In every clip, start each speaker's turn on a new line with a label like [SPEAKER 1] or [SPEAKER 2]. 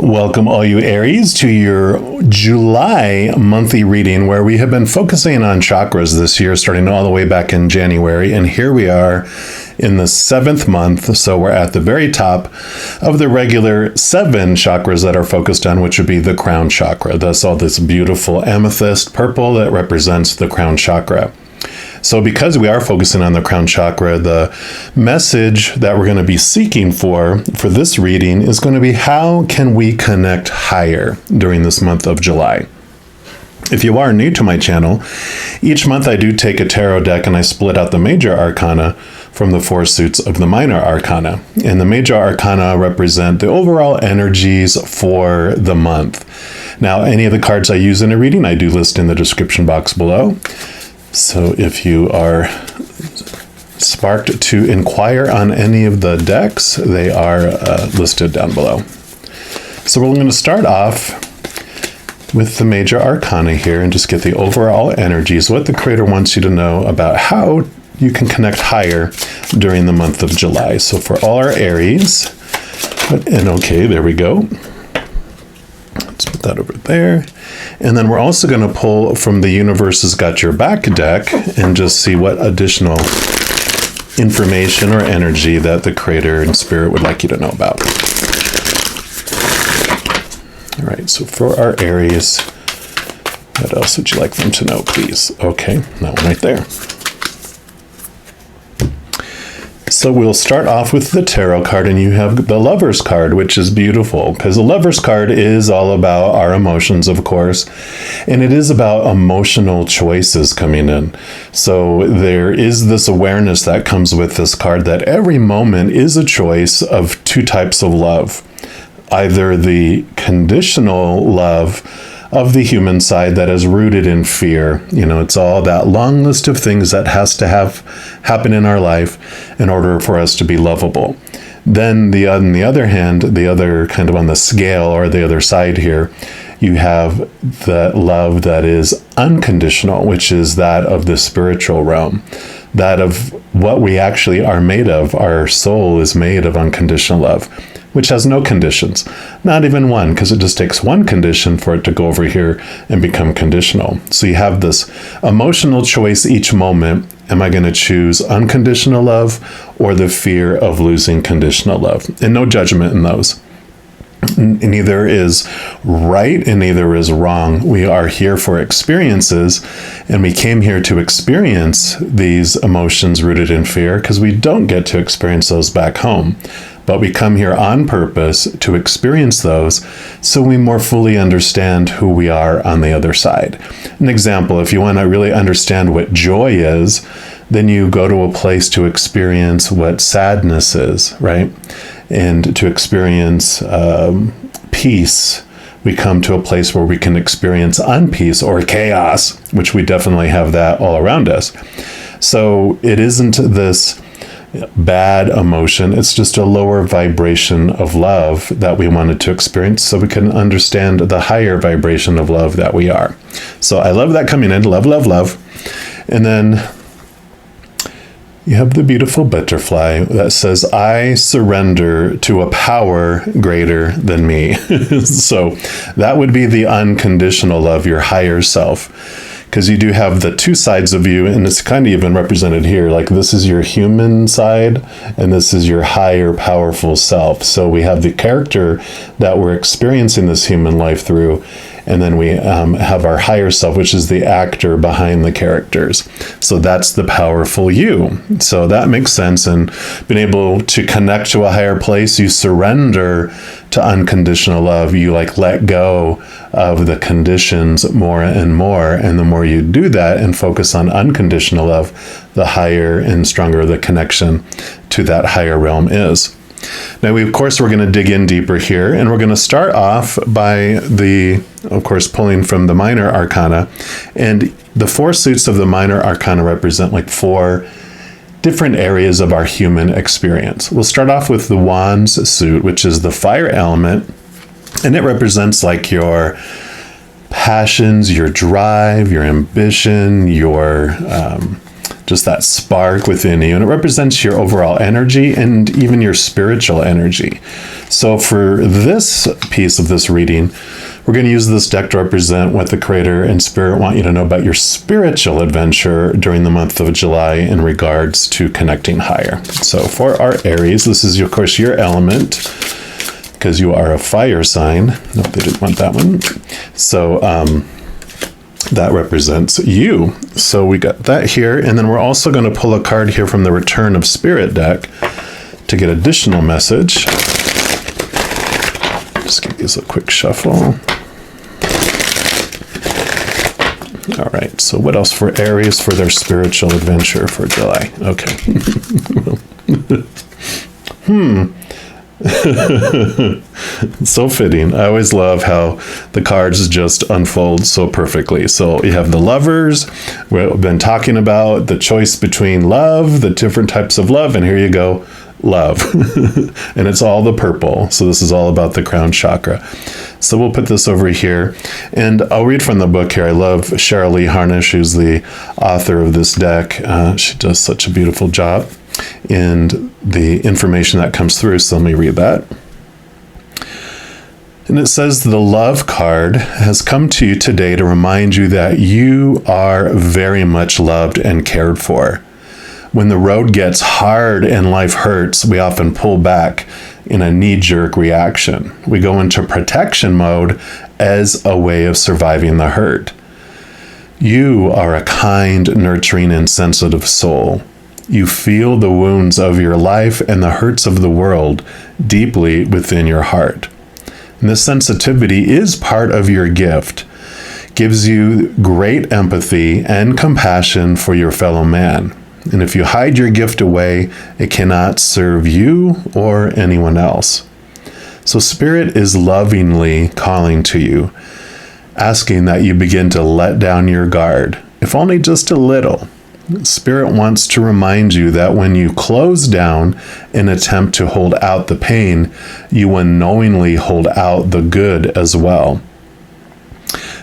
[SPEAKER 1] Welcome all you Aries to your July monthly reading, where we have been focusing on chakras this year, starting all the way back in January. And here we are in the 7th month. So we're at the very top of the regular 7 chakras that are focused on, which would be the Crown Chakra. That's all this beautiful amethyst purple that represents the Crown Chakra. So because we are focusing on the Crown Chakra, the message that we're going to be seeking for this reading is going to be, how can we connect higher during this month of July? If you are new to my channel, each month I do take a tarot deck and I split out the major arcana from the 4 suits of the minor arcana. And the major arcana represent the overall energies for the month. Now, any of the cards I use in a reading, I do list in the description box below. So if you are sparked to inquire on any of the decks, they are listed down below. So we're going to start off with the major arcana here and just get the overall energies, what the creator wants you to know about how you can connect higher during the month of July. So for all our Aries, and okay, there we go. Let's put that over there. And then we're also going to pull from the Universe's Got Your Back deck and just see what additional information or energy that the creator and spirit would like you to know about. All right, so for our Aries, what else would you like them to know, please? Okay, that one right there. So we'll start off with the tarot card, and you have the Lover's card, which is beautiful because the Lover's card is all about our emotions, of course, and it is about emotional choices coming in. So there is this awareness that comes with this card that every moment is a choice of 2 types of love. Either the conditional love of the human side that is rooted in fear. You know, it's all that long list of things that has to happen in our life in order for us to be lovable. Then on the other hand, the other kind of on the scale or the other side here, you have the love that is unconditional, which is that of the spiritual realm, that of what we actually are made of. Our soul is made of unconditional love, which has no conditions, not even one, because it just takes one condition for it to go over here and become conditional. So you have this emotional choice each moment. Am I going to choose unconditional love or the fear of losing conditional love? And no judgment in those. Neither is right and neither is wrong. We are here for experiences, and we came here to experience these emotions rooted in fear because we don't get to experience those back home. But we come here on purpose to experience those so we more fully understand who we are on the other side. An example, if you want to really understand what joy is, then you go to a place to experience what sadness is, right? And to experience peace, we come to a place where we can experience unpeace or chaos, which we definitely have that all around us. So it isn't this bad emotion, it's just a lower vibration of love that we wanted to experience so we can understand the higher vibration of love that we are. So I love that coming in, love, love, love. And then you have the beautiful butterfly that says, I surrender to a power greater than me. So that would be the unconditional love, your higher self. Because you do have the 2 sides of you, and it's kind of even represented here. Like, this is your human side, and this is your higher, powerful self. So we have the character that we're experiencing this human life through, and then we have our higher self, which is the actor behind the characters. So that's the powerful you. So that makes sense. And being able to connect to a higher place, you surrender to unconditional love. You let go of the conditions more and more. And the more you do that and focus on unconditional love, the higher and stronger the connection to that higher realm is. Now, of course, we're going to dig in deeper here, and we're going to start off by of course, pulling from the minor arcana. And the 4 suits of the minor arcana represent 4 different areas of our human experience. We'll start off with the Wands suit, which is the fire element, and it represents your passions, your drive, your ambition, your just that spark within you. And it represents your overall energy and even your spiritual energy. So for this piece of this reading, we're going to use this deck to represent what the Creator and Spirit want you to know about your spiritual adventure during the month of July in regards to connecting higher. So for our Aries, this is, of course, your element, because you are a fire sign. Nope, they didn't want that one. So that represents you. So we got that here. And then we're also going to pull a card here from the Return of Spirit deck to get additional message. Just give these a quick shuffle. All right, so what else for Aries for their spiritual adventure for July? Okay. So fitting. I always love how the cards just unfold so perfectly. So you have the Lovers. We've been talking about the choice between love, the different types of love, and here you go, love. And it's all the purple. So this is all about the Crown Chakra. So we'll put this over here, and I'll read from the book here. I love Cheryl Lee Harnish, who's the author of this deck. She does such a beautiful job in the information that comes through. So let me read that. And it says, the Love card has come to you today to remind you that you are very much loved and cared for. When the road gets hard and life hurts, we often pull back in a knee-jerk reaction. We go into protection mode as a way of surviving the hurt. You are a kind, nurturing, and sensitive soul. You feel the wounds of your life and the hurts of the world deeply within your heart. And this sensitivity is part of your gift. Gives you great empathy and compassion for your fellow man. And if you hide your gift away, it cannot serve you or anyone else. So Spirit is lovingly calling to you, asking that you begin to let down your guard, if only just a little. Spirit wants to remind you that when you close down and attempt to hold out the pain, you unknowingly hold out the good as well.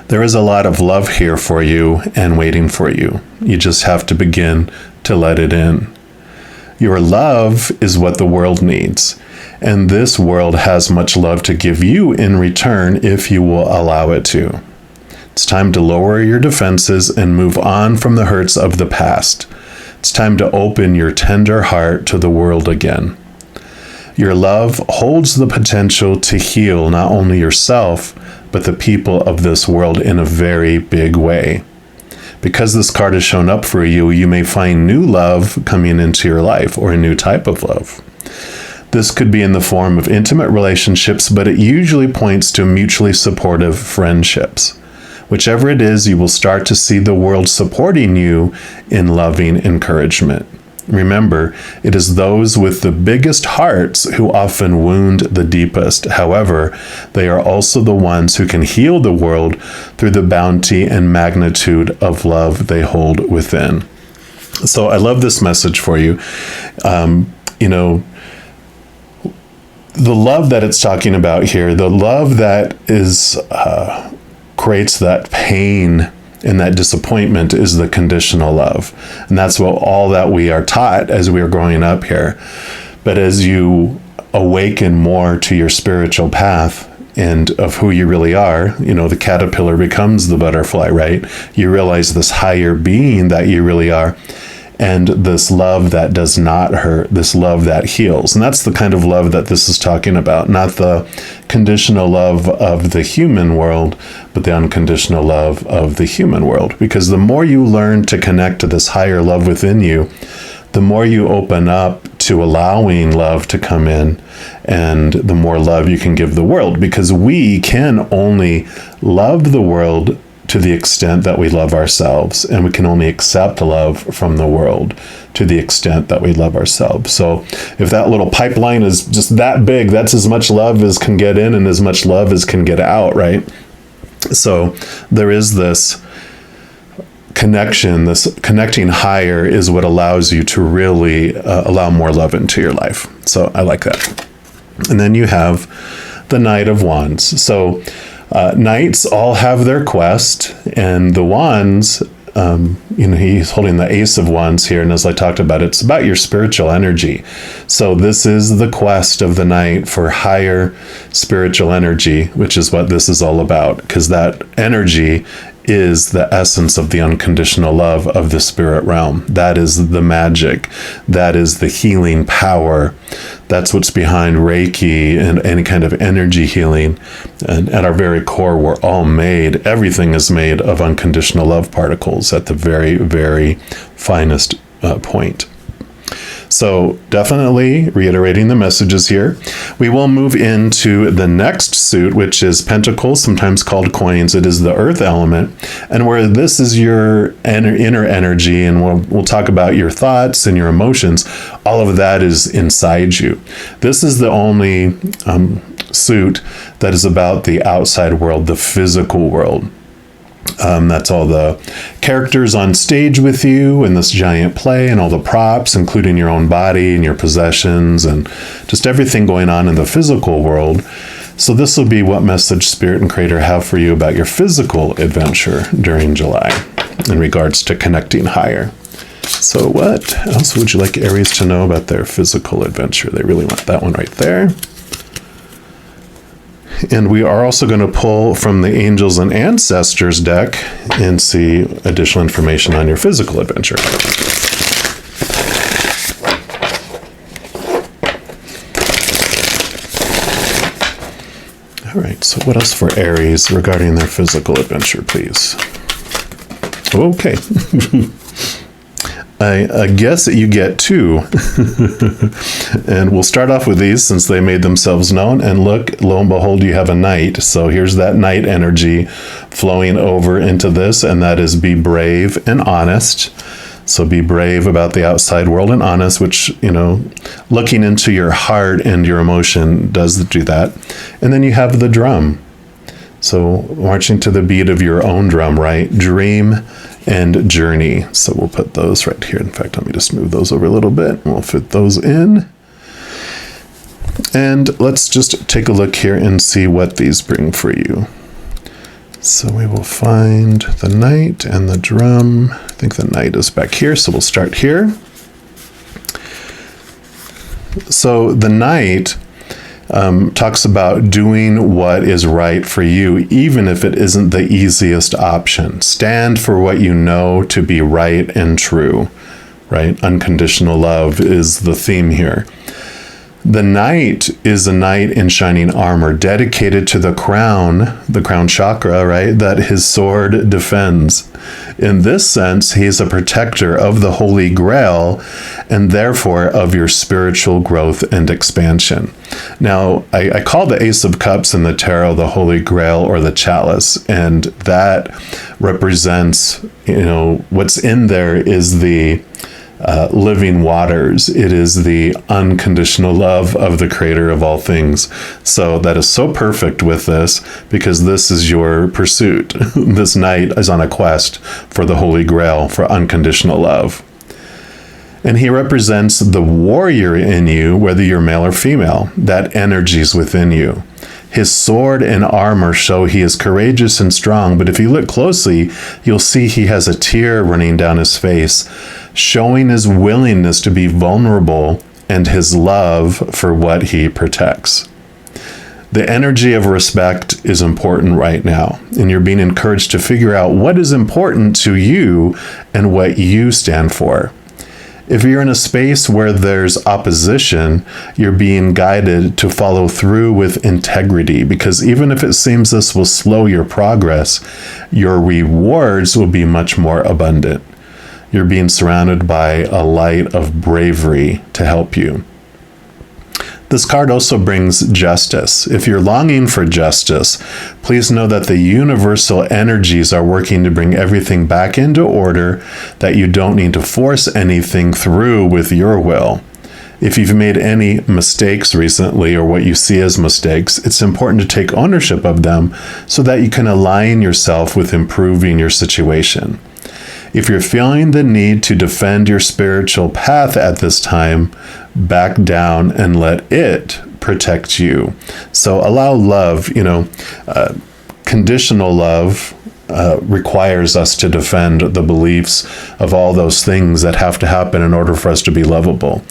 [SPEAKER 1] There is a lot of love here for you and waiting for you. You just have to begin to let it in. Your love is what the world needs, and this world has much love to give you in return if you will allow it to. It's time to lower your defenses and move on from the hurts of the past. It's time to open your tender heart to the world again. Your love holds the potential to heal not only yourself, but the people of this world in a very big way. Because this card has shown up for you, you may find new love coming into your life, or a new type of love. This could be in the form of intimate relationships, but it usually points to mutually supportive friendships. Whichever it is, you will start to see the world supporting you in loving encouragement. Remember, it is those with the biggest hearts who often wound the deepest. However, they are also the ones who can heal the world through the bounty and magnitude of love they hold within. So I love this message for you. The love that it's talking about here, the love that is creates that pain and that disappointment, is the conditional love. And that's what all that we are taught as we are growing up here. But as you awaken more to your spiritual path and of who you really are, the caterpillar becomes the butterfly, right? You realize this higher being that you really are, and this love that does not hurt, this love that heals. And that's the kind of love that this is talking about, not the conditional love of the human world, but the unconditional love of the human world. Because the more you learn to connect to this higher love within you, the more you open up to allowing love to come in, and the more love you can give the world. Because we can only love the world to the extent that we love ourselves, and we can only accept love from the world to the extent that we love ourselves. So if that little pipeline is just that big, that's as much love as can get in and as much love as can get out, right? So there is this connection, this connecting higher is what allows you to really allow more love into your life. So I like that. And then you have the Knight of Wands. So knights all have their quest, and the wands he's holding the Ace of Wands here. And as I talked about, it's about your spiritual energy. So this is the quest of the night for higher spiritual energy, which is what this is all about, because that energy is the essence of the unconditional love of the spirit realm. That is the magic. That is the healing power. That's what's behind Reiki and any kind of energy healing. And at our very core, we're all made, everything is made of unconditional love particles at the very, very finest point. So definitely reiterating the messages here. We will move into the next suit, which is Pentacles, sometimes called Coins. It is the earth element, and where this is your inner energy, and we'll talk about your thoughts and your emotions. All of that is inside you. This is the only suit that is about the outside world, the physical world. That's all the characters on stage with you in this giant play, and all the props, including your own body and your possessions and just everything going on in the physical world. So this will be what message Spirit and Creator have for you about your physical adventure during July in regards to connecting higher. So what else would you like Aries to know about their physical adventure? They really want that one right there. And we are also going to pull from the Angels and Ancestors deck and see additional information on your physical adventure. All right, so what else for Aries regarding their physical adventure, please? Okay. I guess you get two. And we'll start off with these since they made themselves known. And look, lo and behold, you have a knight. So here's that knight energy flowing over into this, and that is be brave and honest. So be brave about the outside world and honest, which, looking into your heart and your emotion does do that. And then you have the drum. So marching to the beat of your own drum, right? Dream and journey. So we'll put those right here. In fact, let me just move those over a little bit. We'll fit those in. And let's just take a look here and see what these bring for you. So we will find the knight and the drum. I think the knight is back here, so we'll start here. So the knight talks about doing what is right for you, even if it isn't the easiest option. Stand for what you know to be right and true, right? Unconditional love is the theme here. The knight is a knight in shining armor, dedicated to the crown chakra, right? That his sword defends. In this sense, he's a protector of the Holy Grail and therefore of your spiritual growth and expansion. Now, I call the Ace of Cups in the tarot the Holy Grail or the chalice, and that represents, what's in there is the living waters. It is the unconditional love of the Creator of all things. So that is so perfect with this, because this is your pursuit. This knight is on a quest for the Holy Grail, for unconditional love. And he represents the warrior in you, whether you're male or female. That energy is within you. His sword and armor show he is courageous and strong, but if you look closely, you'll see he has a tear running down his face, showing his willingness to be vulnerable and his love for what he protects. The energy of respect is important right now, and you're being encouraged to figure out what is important to you and what you stand for. If you're in a space where there's opposition, you're being guided to follow through with integrity, because even if it seems this will slow your progress, your rewards will be much more abundant. You're being surrounded by a light of bravery to help you. This card also brings justice. If you're longing for justice, please know that the universal energies are working to bring everything back into order, that you don't need to force anything through with your will. If you've made any mistakes recently, or what you see as mistakes, it's important to take ownership of them so that you can align yourself with improving your situation. If you're feeling the need to defend your spiritual path at this time, back down and let it protect you. So allow love, conditional love requires us to defend the beliefs of all those things that have to happen in order for us to be lovable.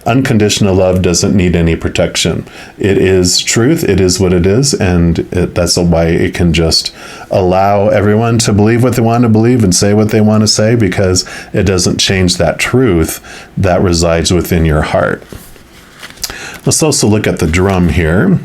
[SPEAKER 1] Unconditional love doesn't need any protection. It is truth. It is what it is. And that's why it can just allow everyone to believe what they want to believe and say what they want to say, because it doesn't change that truth that resides within your heart. Let's also look at the drum here.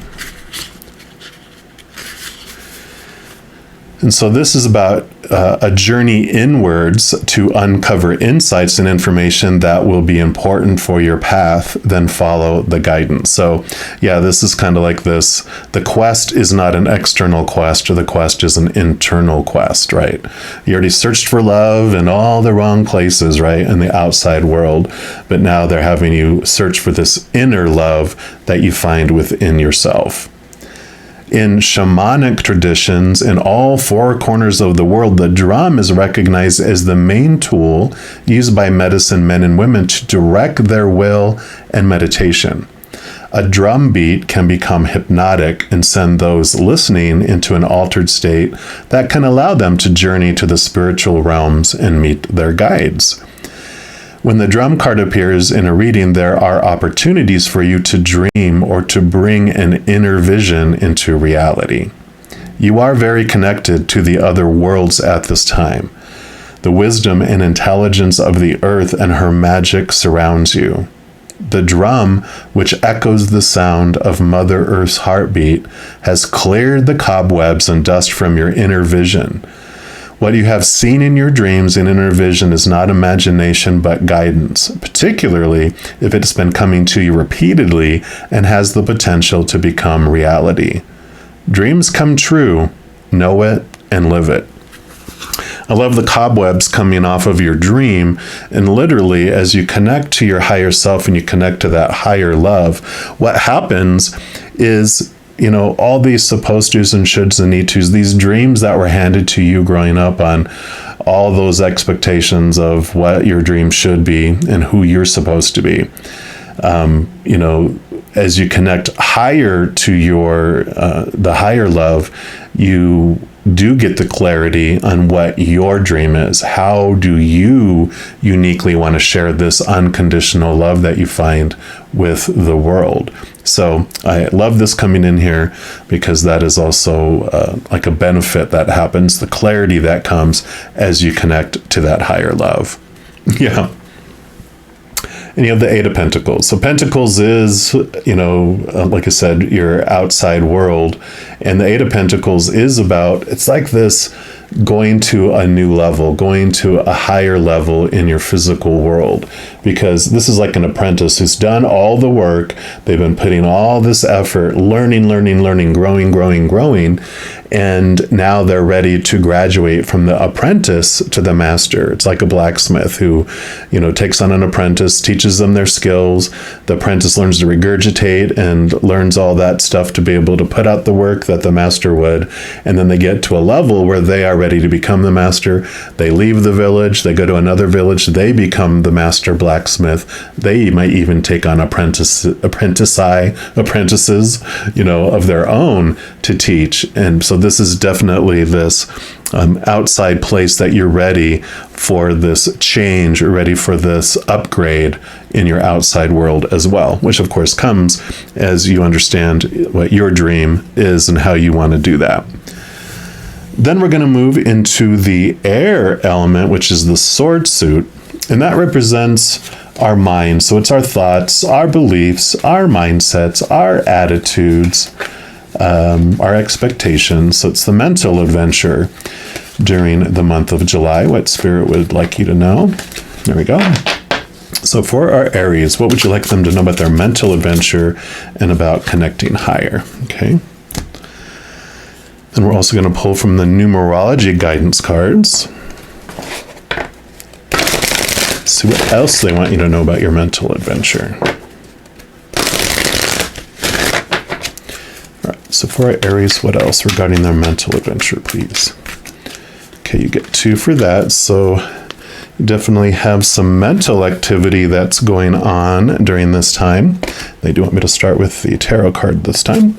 [SPEAKER 1] And so this is about a journey inwards to uncover insights and information that will be important for your path, then follow the guidance. So yeah, this is kind of like this. The quest is not an external quest, or the quest is an internal quest, right? You already searched for love in all the wrong places, right? In the outside world. But now they're having you search for this inner love that you find within yourself. In shamanic traditions, in all four corners of the world, the drum is recognized as the main tool used by medicine men and women to direct their will and meditation. A drum beat can become hypnotic and send those listening into an altered state that can allow them to journey to the spiritual realms and meet their guides. When the drum card appears in a reading, there are opportunities for you to dream or to bring an inner vision into reality. You are very connected to the other worlds at this time. The wisdom and intelligence of the earth and her magic surrounds you. The drum, which echoes the sound of Mother Earth's heartbeat, has cleared the cobwebs and dust from your inner vision. What you have seen in your dreams and inner vision is not imagination, but guidance, particularly if it's been coming to you repeatedly and has the potential to become reality. Dreams come true. Know it and live it. I love the cobwebs coming off of your dream, and literally as you connect to your higher self and you connect to that higher love, what happens is, you know, all these supposed to's and shoulds and need to's, these dreams that were handed to you growing up, on all those expectations of what your dream should be and who you're supposed to be. You know, as you connect higher to your, the higher love, you do get the clarity on what your dream is. How do you uniquely want to share this unconditional love that you find with the world? So I love this coming in here, because that is also like a benefit that happens, the clarity that comes as you connect to that higher love. Yeah. And you have the Eight of Pentacles. So Pentacles is, you know, like I said, your outside world. And the Eight of Pentacles is about, it's like this going to a new level, going to a higher level in your physical world. Because this is like an apprentice who's done all the work. They've been putting all this effort, learning, growing. And now they're ready to graduate from the apprentice to the master. It's like a blacksmith who, you know, takes on an apprentice, teaches them their skills. The apprentice learns to regurgitate and learns all that stuff to be able to put out the work that the master would. And then they get to a level where they are ready to become the master. They leave the village, they go to another village, they become the master blacksmith. They might even take on apprentices, you know, of their own to teach. And so this is definitely this outside place that you're ready for this change, or ready for this upgrade in your outside world as well, which of course comes as you understand what your dream is and how you want to do that. Then we're going to move into the air element, which is the sword suit, and that represents our mind. So it's our thoughts, our beliefs, our mindsets, our attitudes, our expectations. So it's the mental adventure during the month of July, what Spirit would like you to know. There we go. So for our Aries, what would you like them to know about their mental adventure and about connecting higher? Okay. And we're also going to pull from the numerology guidance cards. See what else they want you to know about your mental adventure. All right, so for our Aries, what else regarding their mental adventure, please? Okay, you get 2 for that. So you definitely have some mental activity that's going on during this time. They do want me to start with the tarot card this time.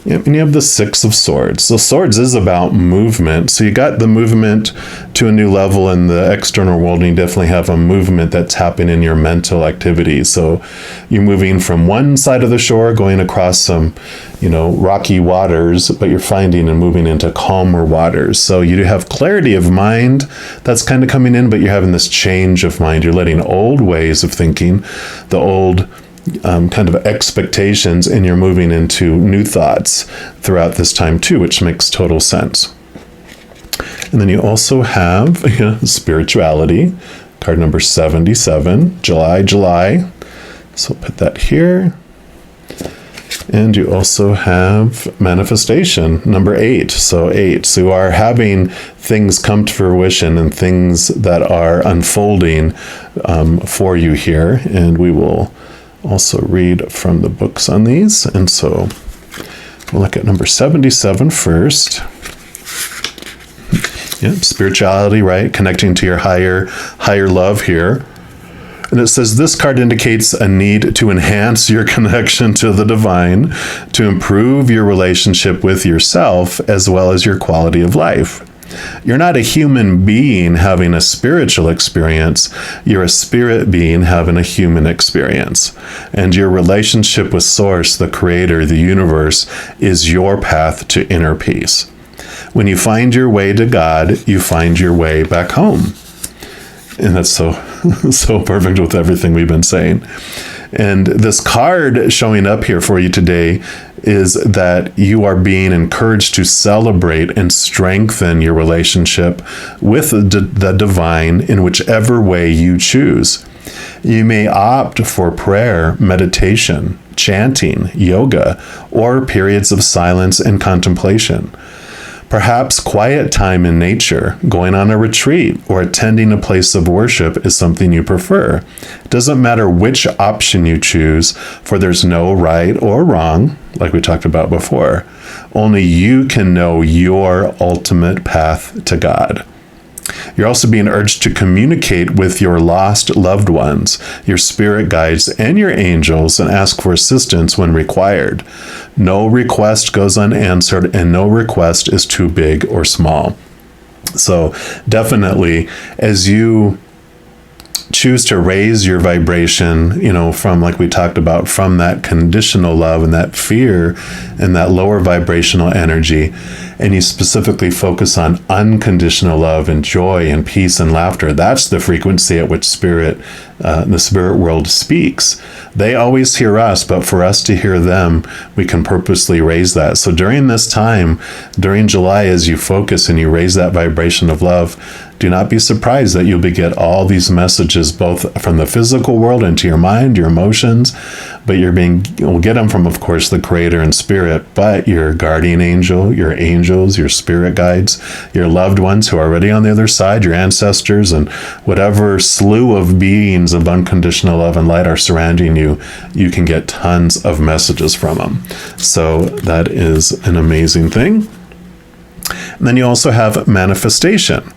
[SPEAKER 1] Yep, and you have the Six of Swords. So swords is about movement. So you got the movement to a new level in the external world, and you definitely have a movement that's happening in your mental activity. So you're moving from one side of the shore, going across some, rocky waters, but you're finding and moving into calmer waters. So you do have clarity of mind that's kind of coming in, but you're having this change of mind. You're letting old ways of thinking, the old kind of expectations, and you're moving into new thoughts throughout this time too, which makes total sense. And then you also have spirituality, card number 77, July. So I'll put that here. And you also have manifestation, number 8. So 8. So you are having things come to fruition and things that are unfolding for you here. And we will also read from the books on these. And so we'll look at number 77 first. Yep, spirituality, right? Connecting to your higher love here. And it says this card indicates a need to enhance your connection to the divine, to improve your relationship with yourself, as well as your quality of life. You're not a human being having a spiritual experience. You're a spirit being having a human experience. And your relationship with Source, the Creator, the universe, is your path to inner peace. When you find your way to God, you find your way back home. And that's so perfect with everything we've been saying. And this card showing up here for you today is that you are being encouraged to celebrate and strengthen your relationship with the divine in whichever way you choose. You may opt for prayer, meditation, chanting, yoga, or periods of silence and contemplation. Perhaps quiet time in nature, going on a retreat, or attending a place of worship is something you prefer. It doesn't matter which option you choose, for there's no right or wrong, like we talked about before. Only you can know your ultimate path to God. You're also being urged to communicate with your lost loved ones, your spirit guides, and your angels, and ask for assistance when required. No request goes unanswered, and no request is too big or small. So definitely, as you choose to raise your vibration, from, like we talked about, from that conditional love and that fear and that lower vibrational energy, and you specifically focus on unconditional love and joy and peace and laughter, that's the frequency at which the spirit world speaks. They always hear us, but for us to hear them, we can purposely raise that. So during this time, during July, as you focus and you raise that vibration of love, do not be surprised that you'll get all these messages, both from the physical world into your mind, your emotions, but you'll get them from, of course, the Creator and Spirit, but your guardian angel, your angels, your spirit guides, your loved ones who are already on the other side, your ancestors, and whatever slew of beings of unconditional love and light are surrounding you, you can get tons of messages from them. So that is an amazing thing. And then you also have manifestation.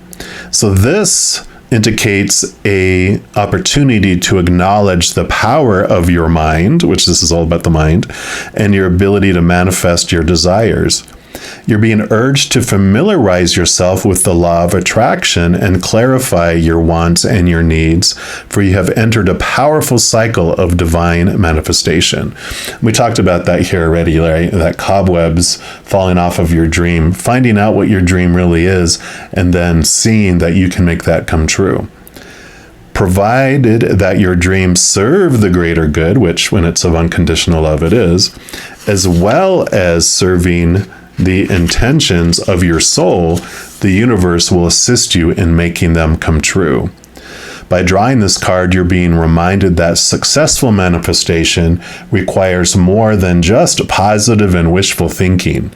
[SPEAKER 1] So this indicates a opportunity to acknowledge the power of your mind, which this is all about the mind, and your ability to manifest your desires. You're being urged to familiarize yourself with the law of attraction and clarify your wants and your needs, for you have entered a powerful cycle of divine manifestation. We talked about that here already, right? That cobwebs falling off of your dream, finding out what your dream really is, and then seeing that you can make that come true. Provided that your dreams serve the greater good, which when it's of unconditional love it is, as well as serving the intentions of your soul, the universe will assist you in making them come true. By drawing this card, you're being reminded that successful manifestation requires more than just positive and wishful thinking.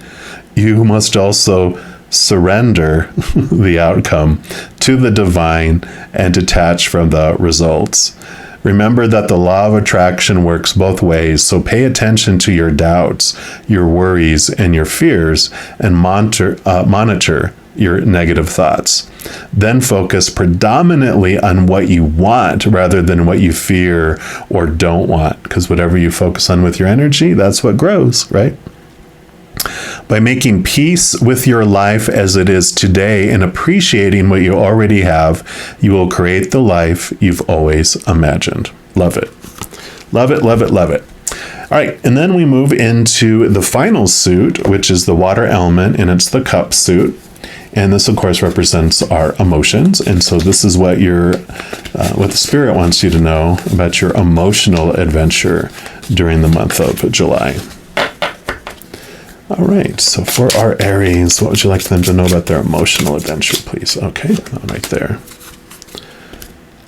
[SPEAKER 1] You must also surrender the outcome to the divine and detach from the results. Remember that the law of attraction works both ways, so pay attention to your doubts, your worries, and your fears, and monitor your negative thoughts. Then focus predominantly on what you want rather than what you fear or don't want, because whatever you focus on with your energy, that's what grows, right? By making peace with your life as it is today and appreciating what you already have, you will create the life you've always imagined. Love it. Love it, love it, love it. All right, and then we move into the final suit, which is the water element, and it's the cup suit. And this, of course, represents our emotions. And so this is what what the spirit wants you to know about your emotional adventure during the month of July. All right, so for our Aries, what would you like them to know about their emotional adventure, please? Okay, right there.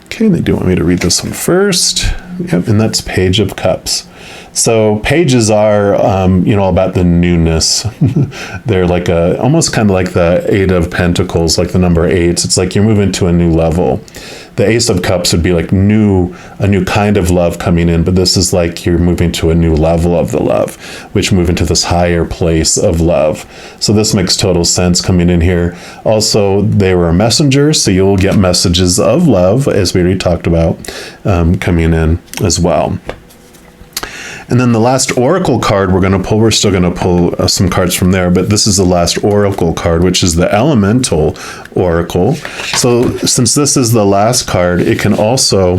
[SPEAKER 1] Okay, they do want me to read this one first. Yep, and that's Page of Cups. So pages are, all about the newness. They're like almost kind of like the Eight of Pentacles, like the number 8s. It's like you're moving to a new level. The Ace of Cups would be like a new kind of love coming in, but this is like you're moving to a new level of the love, which move into this higher place of love. So this makes total sense coming in here. Also, they were messengers, so you'll get messages of love, as we already talked about, coming in as well. And then the last oracle card we're still going to pull some cards from there, but this is the last oracle card, which is the elemental oracle. So since this is the last card, it can also,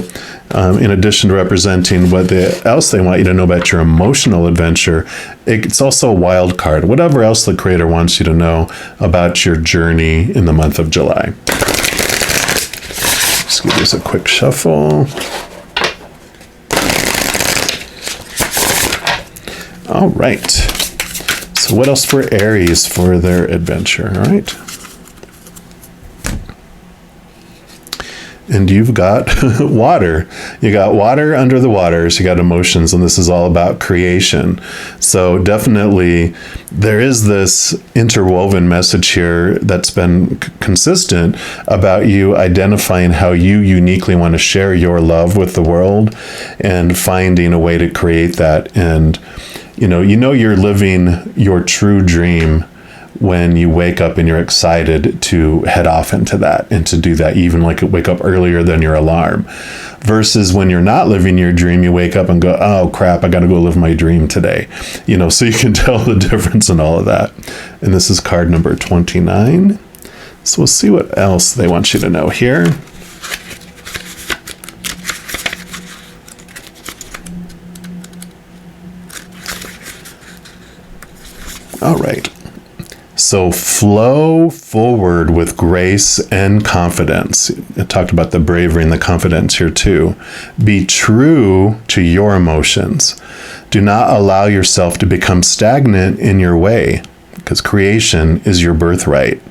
[SPEAKER 1] in addition to representing what else they want you to know about your emotional adventure, it's also a wild card, whatever else the creator wants you to know about your journey in the month of July. Just give this a quick shuffle. All right. So what else for Aries for their adventure? All right. And you've got water. You got water under the waters. You got emotions, and this is all about creation. So definitely there is this interwoven message here that's been consistent about you identifying how you uniquely want to share your love with the world and finding a way to create that. And you know you're living your true dream when you wake up and you're excited to head off into that and to do that, even like wake up earlier than your alarm, versus when you're not living your dream, you wake up and go, oh crap, I got to go live my dream today. So you can tell the difference in all of that. And this is card number 29. So we'll see what else they want you to know here. All right. So flow forward with grace and confidence. I talked about the bravery and the confidence here too. Be true to your emotions. Do not allow yourself to become stagnant in your way, because creation is your birthright.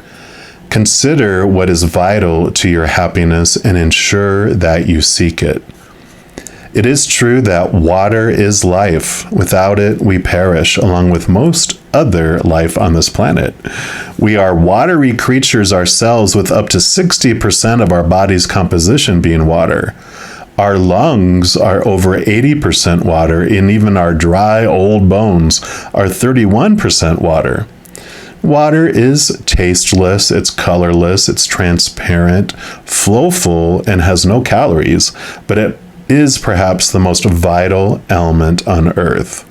[SPEAKER 1] Consider what is vital to your happiness and ensure that you seek it. It is true that water is life. Without it, we perish, along with most other life on this planet. We are watery creatures ourselves, with up to 60% of our body's composition being water. Our lungs are over 80% water, and even our dry, old bones are 31% water. Water is tasteless, it's colorless, it's transparent, flowful, and has no calories, but it is perhaps the most vital element on Earth.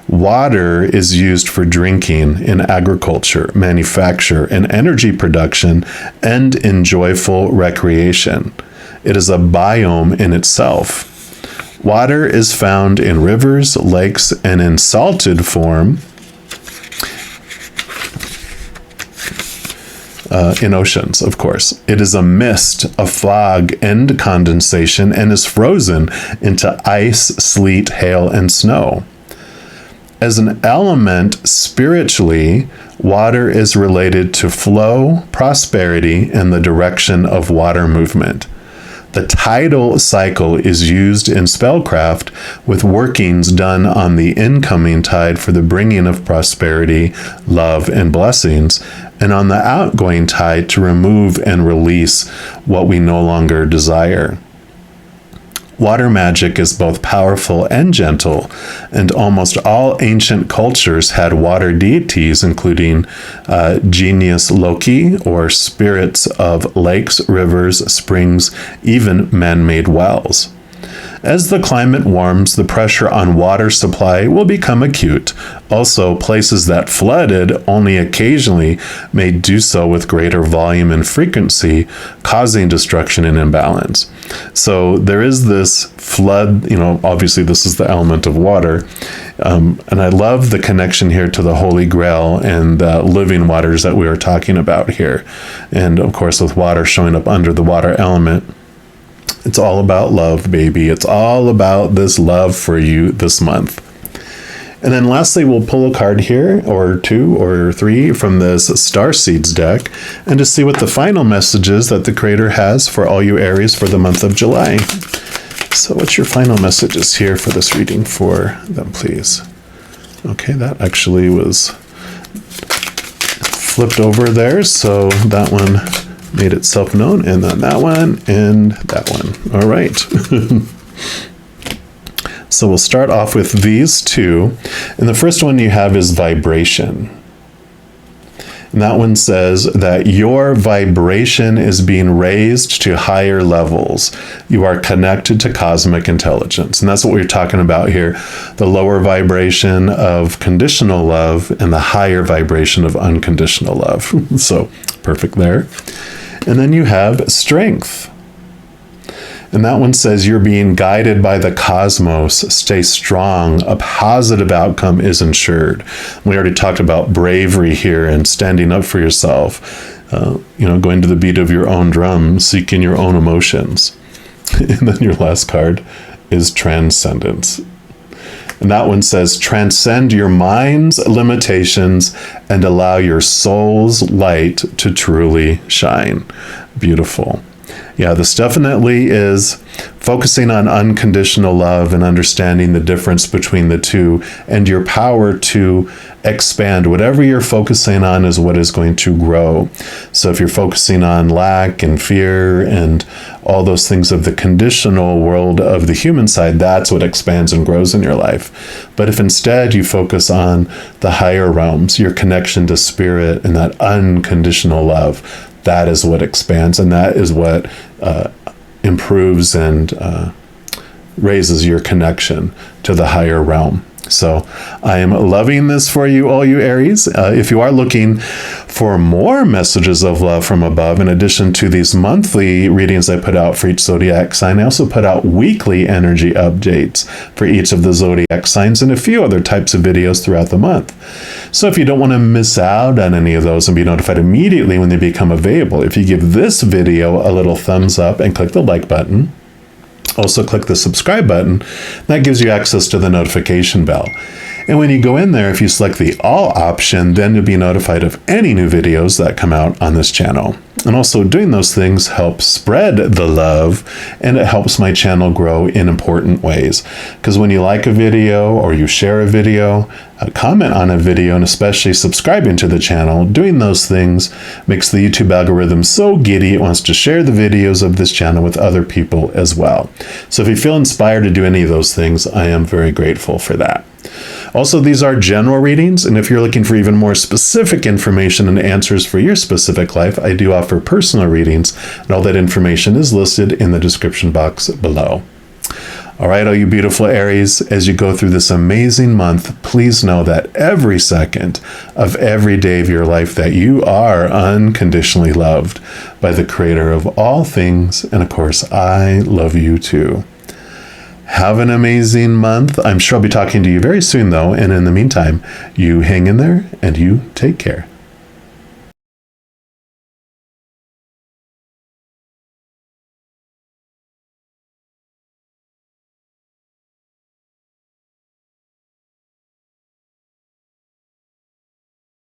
[SPEAKER 1] Water is used for drinking in agriculture, manufacture, and energy production, and in joyful recreation. It is a biome in itself. Water is found in rivers, lakes, and in salted form in oceans, of course. It is a mist, a fog, and condensation, and is frozen into ice, sleet, hail, and snow. As an element spiritually, water is related to flow, prosperity, and the direction of water movement. The tidal cycle is used in spellcraft, with workings done on the incoming tide for the bringing of prosperity, love, and blessings, and on the outgoing tide to remove and release what we no longer desire. Water magic is both powerful and gentle, and almost all ancient cultures had water deities, including Genius Loki, or spirits of lakes, rivers, springs, even man-made wells. As the climate warms, the pressure on water supply will become acute. Also, places that flooded only occasionally may do so with greater volume and frequency, causing destruction and imbalance. So there is this flood, obviously this is the element of water. And I love the connection here to the Holy Grail and the living waters that we are talking about here. And of course, with water showing up under the water element, it's all about love, baby. It's all about this love for you this month. And then lastly, we'll pull a card here, or 2 or 3 from this Star Seeds deck, and to see what the final message is that the Creator has for all you Aries for the month of July. So what's your final messages here for this reading for them, please? Okay, that actually was flipped over there, so that one made itself known, and then that one, and that one. All right. So we'll start off with these 2. And the first one you have is vibration. And that one says that your vibration is being raised to higher levels. You are connected to cosmic intelligence. And that's what we're talking about here. The lower vibration of conditional love and the higher vibration of unconditional love. So perfect there. And then you have strength. And that one says you're being guided by the cosmos. Stay strong. A positive outcome is ensured. We already talked about bravery here and standing up for yourself. Going to the beat of your own drum, seeking your own emotions. And then your last card is transcendence. And that one says, transcend your mind's limitations and allow your soul's light to truly shine. Beautiful. Yeah, this definitely is focusing on unconditional love and understanding the difference between the two and your power to expand. Whatever you're focusing on is what is going to grow. So if you're focusing on lack and fear and all those things of the conditional world of the human side, that's what expands and grows in your life. But if instead you focus on the higher realms, your connection to spirit and that unconditional love, that is what expands, and that is what improves and raises your connection to the higher realm. So I am loving this for you, all you Aries. If you are looking for more messages of love from above, in addition to these monthly readings I put out for each zodiac sign, I also put out weekly energy updates for each of the zodiac signs and a few other types of videos throughout the month. So if you don't want to miss out on any of those and be notified immediately when they become available, if you give this video a little thumbs up and click the like button, also click the subscribe button. That gives you access to the notification bell. And when you go in there, if you select the all option, then you'll be notified of any new videos that come out on this channel. And also doing those things helps spread the love, and it helps my channel grow in important ways. Because when you like a video or you share a video, comment on a video, and especially subscribing to the channel, doing those things makes the YouTube algorithm so giddy it wants to share the videos of this channel with other people as well. So if you feel inspired to do any of those things, I am very grateful for that. Also, these are general readings, and if you're looking for even more specific information and answers for your specific life, I do offer personal readings, and all that information is listed in the description box below. All right, all you beautiful Aries, as you go through this amazing month, please know that every second of every day of your life that you are unconditionally loved by the Creator of all things, and of course, I love you too. Have an amazing month. I'm sure I'll be talking to you very soon, though. And in the meantime, you hang in there and you take care.